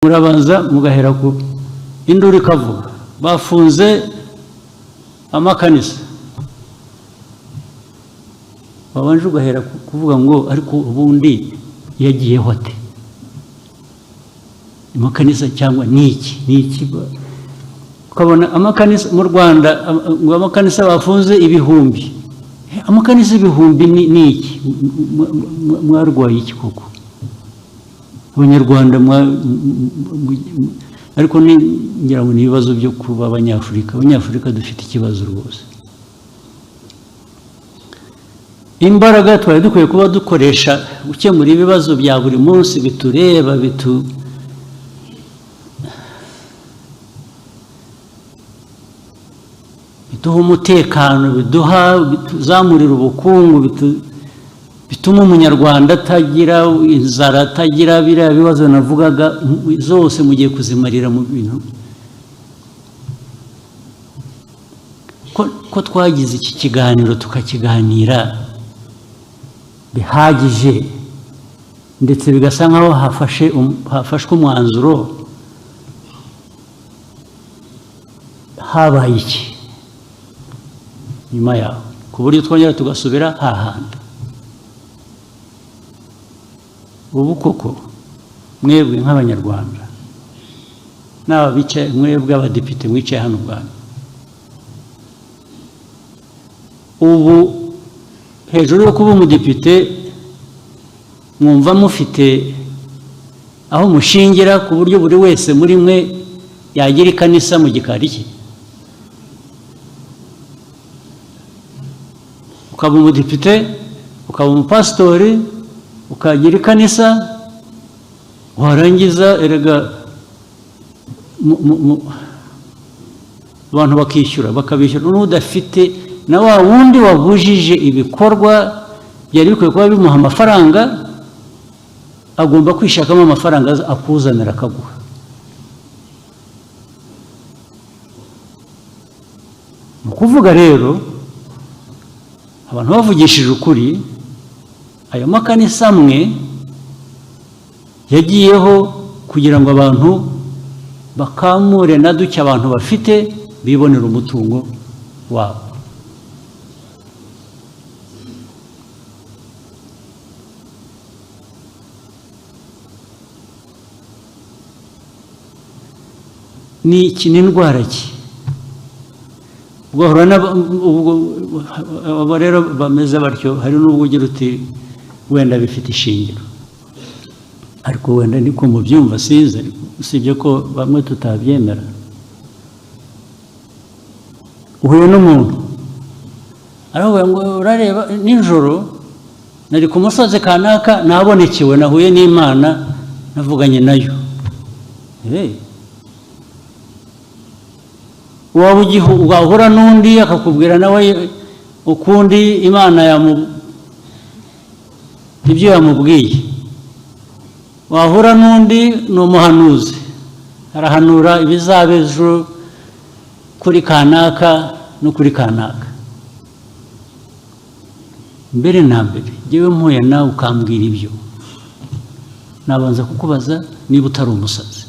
murabanza mugahera ku induru ikavuga bafunze amakanisa babanje ugahera kuvuga ngo ariko ubundi yagiyeho ate amakanisa cyangwa niki ukabona amakanisa mu Rwanda ngo amakanisa bafunze ibihumbi amakanisa ibihumbi niki mwarwaye iki koko Abanyarwanda ariko ngira ngo nibibazo byo kuba abanyafrika dufite ikibazo rwose imbaraga twari dukwiye kuba dukoresha gukemura ibibazo bya buri munsi bitureba biduha umutekano bituzamurira ubukungu bituma umunyarwanda atagira inzara atagira biriya bibazo navugaga zose mugiye kuzimarira mu bintu ko twagize iki kiganiro tukakiganira bihagije ndetse bigasa nkaho hafashwe umwanzuro habaye iki nyuma yaho ku buryo twongera tugasubira hahandi ubu koko mwebwe nk'abanyarwanda n'aba bicaye mwebwe abadepite mwicaye hano Rwanda ubu hejuru yo kuba umudepite mwumva mufite aho mushingira ku buryo buri wese muri mwe yagira ikanisa mu gikari cye ukaba umudepite ukaba umupasitori ukagira ikanisa warangiza erega abantu bakabishyura n'udafite na wa wundi wabujije ibikorwa byari bikwiye kuba bimuha amafaranga agomba kwishakamo amafaranga akuzanira akaguha mu kuvuga rero abantu bavugishije ukuri ayo makanisa amwe yagiyeho kugira ngo abantu bakamure na duke abantu bafite bibonera umutungo wabo ni indwara ki ubwo rero bameze batyo hari n'ubwo ugira uti wenda bifite ishingiro ariko wenda niko mubyumva sinzi usibye ko bamwe tutabyemera uhuye n'umuntu aravuga ngo urareba nijoro nari ku musozi kanaka nabonekewe nahuye n'Imana navuganye nayo wahura n'undi akakubwira nawe ukundi Imana ibyo yamubwiye wahura n'undi ni umuhanuzi arahanura ibizaba ejo kuri kanaka no kuri kanaka mbere na mbere njyewe mpuye nawe ukambwira ibyo nabanza kukubaza niba utari umusazi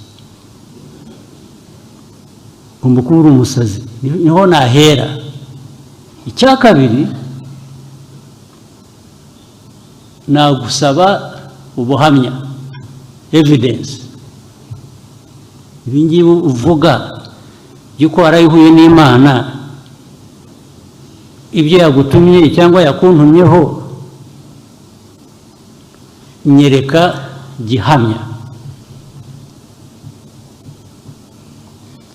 ugomba kuba uri umusazi niho nahera icya kabiri nagusaba ubuhamya evidence ibi ngibi uvuga yuko warayihuye n'Imana ibyo yagutumye cyangwa yakuntumyeho nyereka gihamya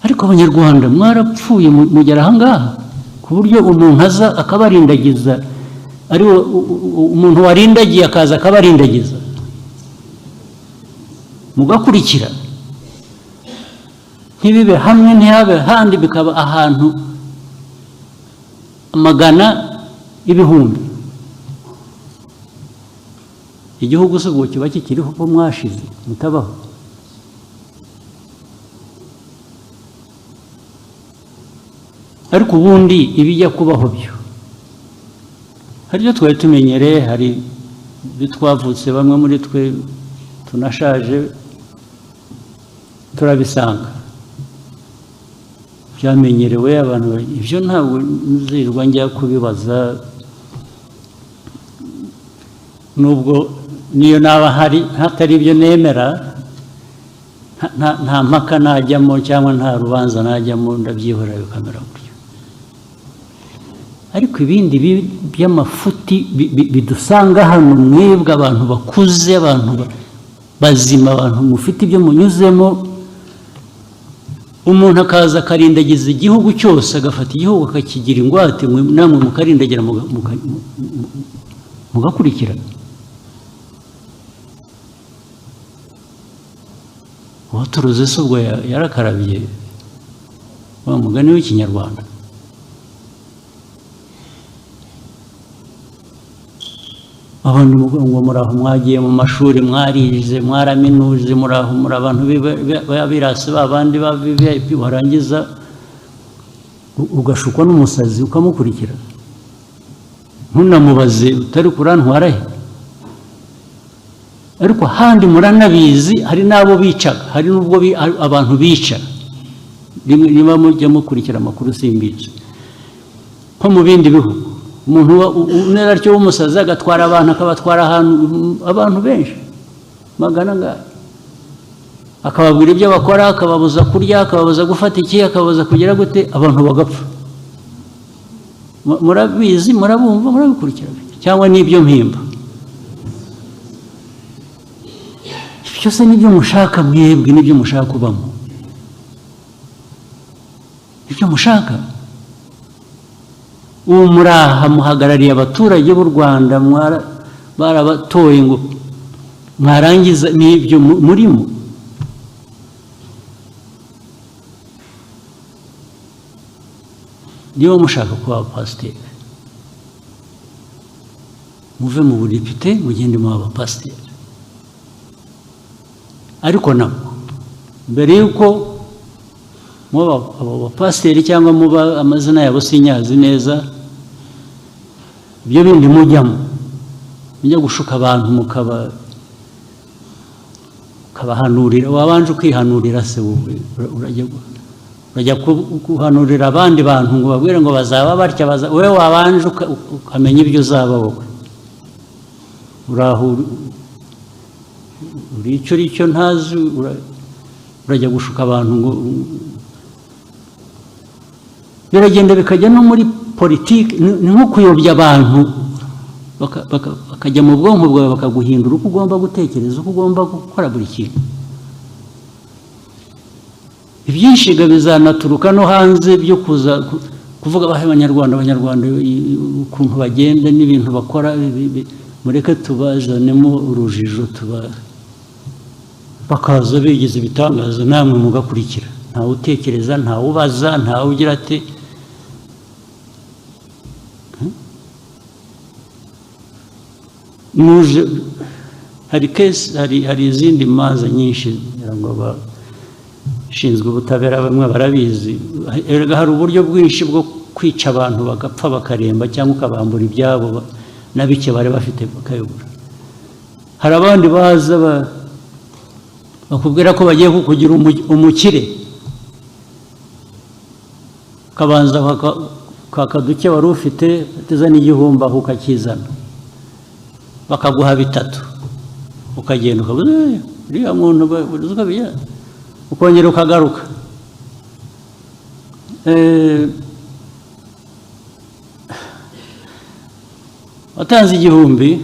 ariko abanyarwanda mwarapfuye mugera ahangaha ku buryo umuntu aza akabarindagiza ari umuntu warindagiye akaza akabarindagiza mugakurikira ntibibe hamwe ntihabe handi bikaba ahantu amagana ibihumbi igihugu se ubwo kiba kikiriho ko mwashize mutabaho ariko ubundi ibijya kubaho byo hari ibyo twari tumenyereye hari ibyo twavutse bamwe muri twe tunashaje turabisanga byamenyerewe abantu ibyo ntabwo nzirwa njya kubibaza nubwo niyo naba hatari ibyo nemera nta mpaka najyamo cyangwa nta rubanza najyamo ndabyihorera bikamera gutyo ariko ibindi by'amafuti bidusanga hano mwebwe abantu bakuze abantu bazima abantu mufite ibyo munyuzemo umuntu akaza akarindagiza igihugu cyose agafata igihugu akakigira ingwate namwe mukarindagira mugakurikira uwaturuze se ubwo yarakarabiye wa mugani w'ikinyarwanda abantu ngo muraho mwagiye mu mashuri mwarize mwaraminuje muraho muri abantu babirasi babandi VIP barangiza ugashukwa n'umusazi ukamukurikira ntunamubaze utari kurantwara he ariko handi muranabizi hari nabo bicaga hari nubwo abantu bica niba mujya mukurikira amakuru simbica nko mu bindi bihugu umuntu unera cyo w'umusazi agatwara abantu akabatwara abantu benshi magana ngahe akababwira ibyo bakora akababuza kurya akababuza gufata iki akababuza kugira gute abantu bagapfa murabizi murabumva murabikurikira cyangwa n'ibyo mpimba cyose nibyo mushaka mwebwe nibyo mushaka kubamo ibyo mushaka uwo muraha muhagarariye abaturage b'u Rwanda barabatoye ngo mwarangiza n'ibyo murimo niba mushaka kuba abapasiteri muve mu budepite mugende mu abapasiteri ariko nabwo mbere y'uko muba abapasiteri cyangwa muba amazina yabo sinyazi neza ibyo bindi mujyamo mujya gushuka abantu mukabahanurira wabanje ukihanurira se wowe urajya kuhanurira abandi bantu ngo babwire ngo bazaba batya wowe wabanje ukamenya ibyo uzaba wowe icyo ntazi urajya gushuka abantu ngo biragenda bikajya no muri politiki ni nko kuyobya abantu bakajya mu bwonko bwawe bakaguhindura uko ugomba gutekereza uko ugomba gukora buri kintu ibyishiga bizanaturuka no hanze byo kuza kuvuga abanyarwanda ukuntu bagenda n'ibintu bakora mureke tubazanemo urujijo bakaza bigize ibitangaza namwe mugakurikira ntawe utekereza ntawe ubaza ntawe ugira ati hari izindi manza nyinshi ngo abashinzwe ubutabera bamwe barabizi hari uburyo bwinshi bwo kwica abantu bagapfa bakaremba cyangwa ukabambura ibyabo na bike bari bafite bakayobora hari abandi baza bakubwira ko bagiye kukugira umukire ukabanza kakaduke wari ufite bateza n'igihumbi aho ukakizana bakaguha bitatu ukagenda ukavuga uriya muntu ukongera ukagaruka watanze igihumbi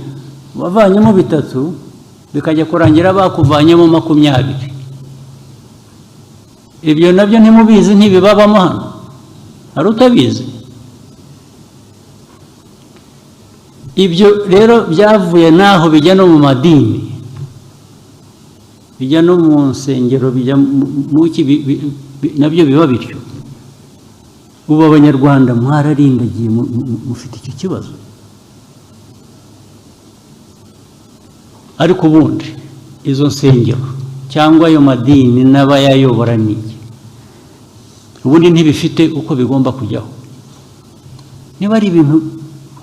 wavanyemo bitatu bikajya kurangira bakuvanyemo 20 ibyo nabyo ntimubizi ntibibabamo hano hari utabizi ibyo rero byavuye naho bijya no mu madini bijya no mu nsengero bijya nabyo biba bityo ubu abanyarwanda mwararindagiye mufite icyo kibazo ariko ubundi izo nsengero cyangwa ayo madini n'abayayobora n'iki ubundi ntibifite uko bigomba kujyaho niba ari ibintu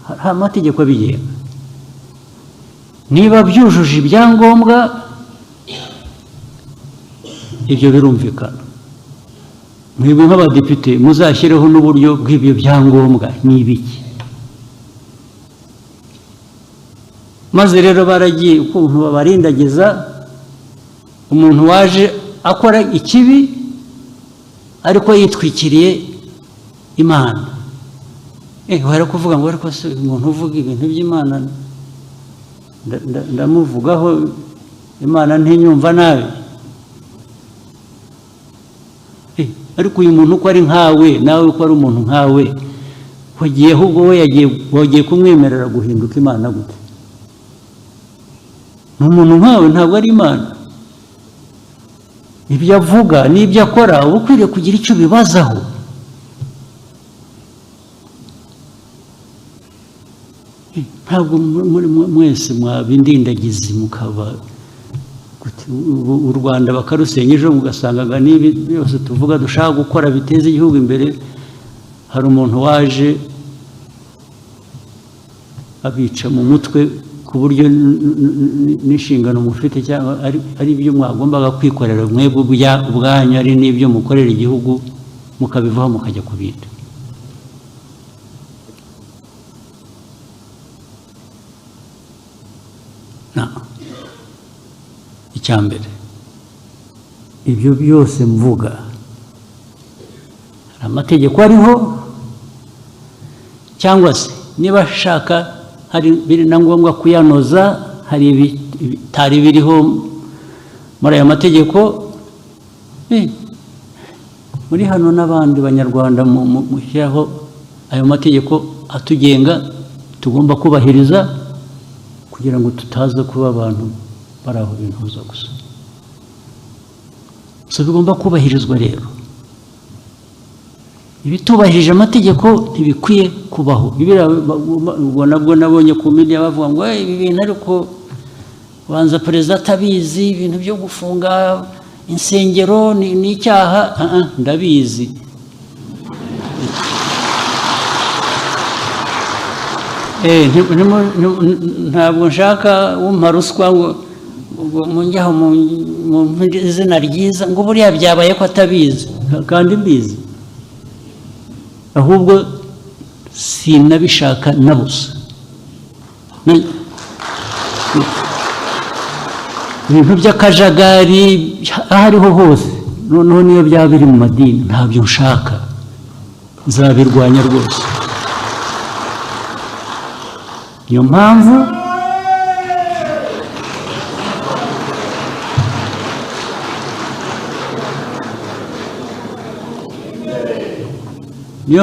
hari amategeko abigenga niba byujuje ibyangombwa ibyo birumvikana. Mwebwe nk'abadepite muzashyireho n'uburyo bw'ibyo byangombwa ni ibiki. Maze rero baragiye ukuntu babarindagiza umuntu waje akora ikibi ariko yitwikiriye Imana. Wari kuvuga ngo ariko se umuntu uvuga ibintu by'Imana ndamuvugaho Imana ntinyumva nabi. Ariko uyu muntu uko ari nkawe nawe uko ari umuntu nkawe wagiye ahubwo we wagiye kumwemerera guhinduka Imana gute? Ni umuntu nkawe ntabwo ari Imana. Ibyo avuga n'ibyo akora uba ukwiriye kugira icyo bibazaho. Ntabwo mwese mwabindindagizi mukaba u Rwanda bakarusenya ejo mugasangaga n'ibi byose tuvuga dushaka gukora biteza igihugu imbere. Hari umuntu waje abica mu mutwe ku buryo n'inshingano mufite cyangwa ari ibyo mwagombaga kwikorera mwebwe ubwanyu ari n'ibyo mukorera igihugu mukabivaho mukajya ku bindi. Icya mbere ibyo byose mvuga hari amategeko ariho, cyangwa se niba ashaka hari biri na ngombwa kuyanoza hari ibitari biriho muri aya mategeko. Muri hano n'abandi banyarwanda mushyiraho ayo mategeko atugenga tugomba kubahiriza kugira ngo tutaza kuba abantu bari aho bintuza gusa. So bigomba kubahirizwa rero. Ibitubahirije amategeko ntibikwiye kubaho. Ubwo nabwo nabonye ku media bavuga ngo ibi bintu ariko banza perezida atabizi, ibintu byo gufunga insengero ni icyaha. Ndabizi. Ntabwo nshaka wumpa ruswa ngo munjyaho mu izina ryiza ngo buriya byabaye ko atabizi kandi mbizi, ahubwo sinabishaka na busa. Ibintu by'akajagari aho ariho hose, noneho niyo byaba biri mu madini ntabyo nshaka, nzabirwanya rwose. Niyo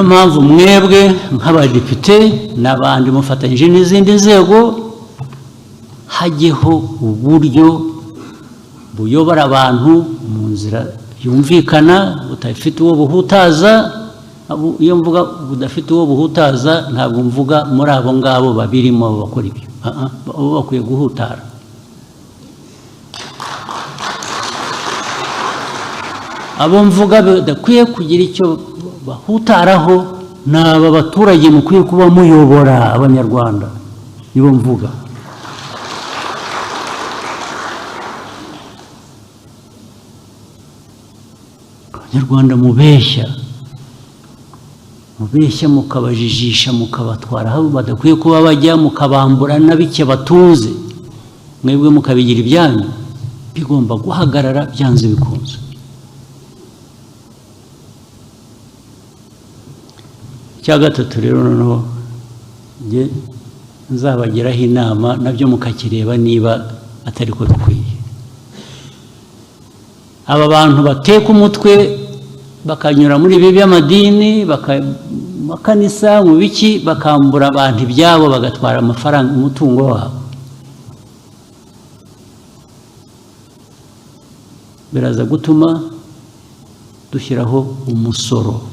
mpamvu mwebwe nk'abadepite n'abandi mufatanyije n'izindi nzego hajyeho uburyo buyobora abantu mu nzira yumvikana budafite uwo buhutaza. Iyo mvuga budafite uwo buhutaza ntabwo mvuga muri abo ngabo babirimo bakora ibyo, bo bakwiye guhutara. Abo mvuga badakwiye kugira icyo bahutaraho ni aba baturage mukwiye kuba muyobora abanyarwanda, nibo mvuga. Abanyarwanda mubeshya mukabajijisha mukabatwara aho badakwiye kuba bajya, mukabambura na bike batuze, mwebwe mukabigira ibyanyu. Bigomba guhagarara byanze bikunze. Icya gatatu rero noneho nzabagiraho inama nabyo mukakireba niba atari ko bikwiye. Aba bantu bateka umutwe bakanyura muri ibi by'amadini makanisa mu biki bakambura abantu ibyabo bagatwara amafaranga umutungo wabo, biraza gutuma dushyiraho umusoro.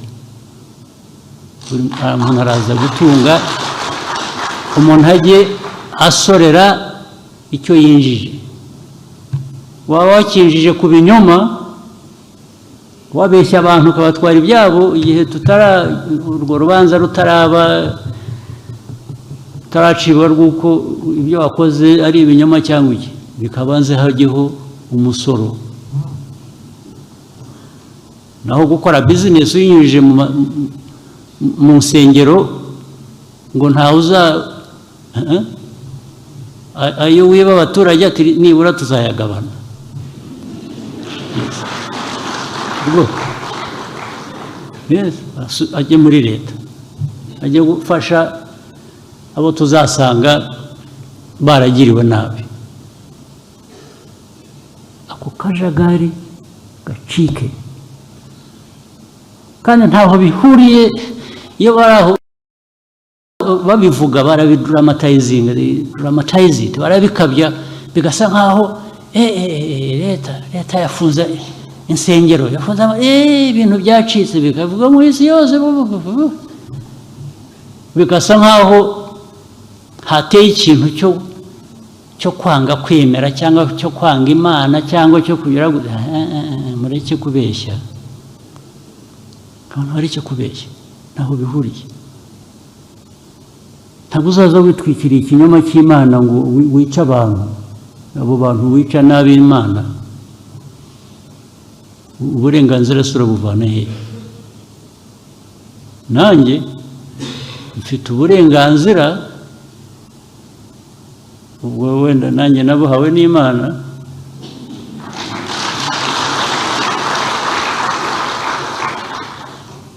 Umuntu araza gutunga, umuntu ajye asorera icyo yinjije. Waba wakinjije ku binyoma, wabeshya abantu ukabatwara ibyabo, igihe urwo rubanza rutaracibwa rw'uko ibyo wakoze ari ibinyoma cyangwa iki, bikabanze hajyeho umusoro. naho gukora bizinesi uyinyujije mu nsengero ngo ntawe ayo wiba abaturage ati nibura tuzayagabana ajye muri leta ajye gufasha abo tuzasanga baragiriwe nabi ako kajagari gacike kandi ntaho bihuriye iyo bari aho babivuga barabidramatizing barabikabya bigasa nkaho leta yafunze insengero yafunze ibintu byacitse bikavuga mu isi yose bigasa nkaho hateye ikintu cyo kwanga kwemera cyangwa cyo kwanga Imana cyangwa cyo kugira mureke kubeshya kandi hari cyo kubeshya naho bihuriye ntabwo uzaza witwikiriye ikinyoma cy'Imana ngo wica abantu abo bantu wica nabi Imana uburenganzira sura buvana he nanjye mfite uburenganzira ubwo wenda nanjye nabuhawe n'Imana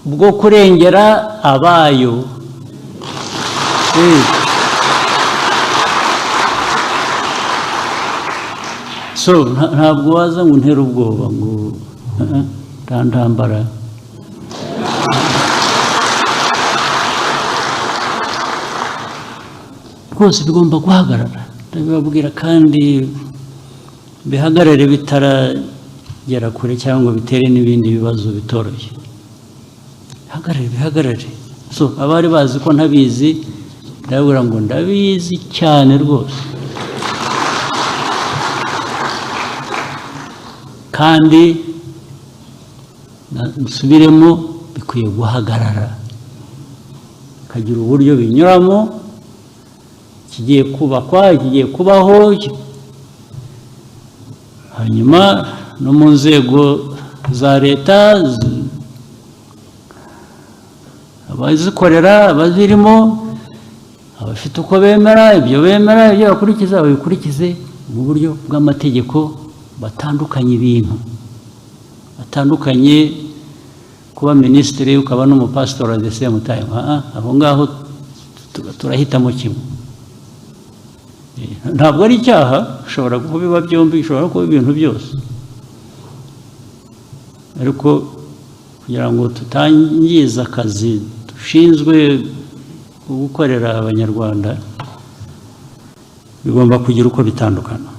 bwo kurengera abayo so ntabwo waza ngo untere ubwoba ngo ntambara rwose bigomba guhagarara ndabibabwira kandi bihagarare bitaragera kure cyangwa bitere n'ibindi bibazo bitoroshye bihagarare so abari bazi ko ntabizi ndabura ngo ndabizi cyane rwose kandi musubiremo bikwiye guhagarara kagira uburyo binyuramo kigiye kubakwa kigiye kubaho hanyuma no mu nzego za leta abazikorera abazirimo abafite uko bemera ibyo bakurikiza babikurikize mu buryo bw'amategeko batandukanye ibintu batandukanye kuba minisitiri ukaba n'umupasitori at the same time aho ngaho turahitamo kimwe ntabwo ari icyaha ushobora kubiba byombi ushobora kuba ibintu byose ariko kugira ngo tutangiza akazi dushinzwe gukorera abanyarwanda bigomba kugira uko bitandukana